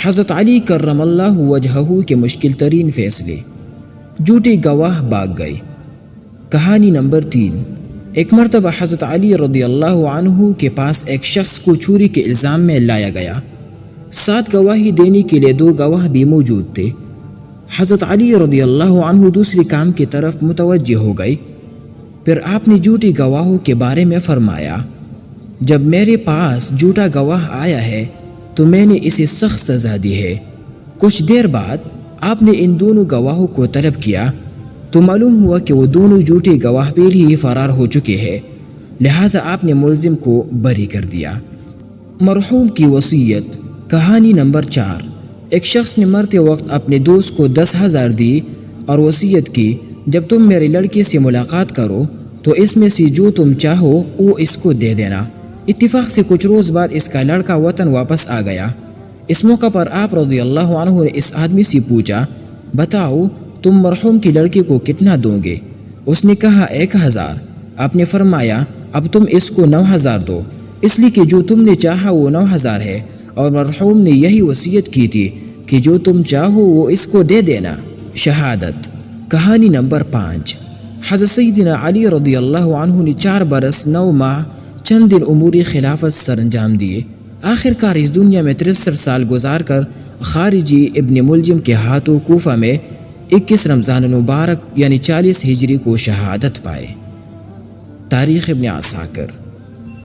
حضرت علی کرم اللہ وجہہ کے مشکل ترین فیصلے، جھوٹے گواہ بھاگ گئے۔ کہانی نمبر 3۔ ایک مرتبہ حضرت علی رضی اللہ عنہ کے پاس ایک شخص کو چوری کے الزام میں لایا گیا۔ ساتھ گواہی دینے کے لیے 2 گواہ بھی موجود تھے۔ حضرت علی رضی اللہ عنہ دوسری کام کی طرف متوجہ ہو گئے۔ پھر آپ نے جھوٹی گواہوں کے بارے میں فرمایا، جب میرے پاس جھوٹا گواہ آیا ہے تو میں نے اسے سخت سزا دی ہے۔ کچھ دیر بعد آپ نے ان دونوں گواہوں کو طلب کیا تو معلوم ہوا کہ وہ دونوں جھوٹے گواہ پہلے ہی فرار ہو چکے ہیں، لہٰذا آپ نے ملزم کو بری کر دیا۔ مرحوم کی وصیت۔ کہانی نمبر 4۔ ایک شخص نے مرتے وقت اپنے دوست کو 10,000 دی اور وصیت کی، جب تم میرے لڑکے سے ملاقات کرو تو اس میں سے جو تم چاہو وہ اس کو دے دینا۔ اتفاق سے کچھ روز بعد اس کا لڑکا وطن واپس آ گیا۔ اس موقع پر آپ رضی اللہ عنہ نے اس آدمی سے پوچھا، بتاؤ تم مرحوم کی لڑکے کو کتنا دو گے؟ اس نے کہا 1,000۔ آپ نے فرمایا اب تم اس کو 9,000 دو، اس لیے کہ جو تم نے چاہا وہ 9,000 ہے، اور مرحوم نے یہی وصیت کی تھی کہ جو تم چاہو وہ اس کو دے دینا۔ شہادت۔ کہانی نمبر 5۔ حضرت سیدنا علی رضی اللہ عنہ نے 4 برس 9 ماہ چند دن امور خلافت سر انجام دیے۔ آخر کار اس دنیا میں 63 سال گزار کر خارجی ابن ملجم کے ہاتھوں کوفہ میں 21 رمضان المبارک یعنی 40 ہجری کو شہادت پائے۔ تاریخ ابن عساکر۔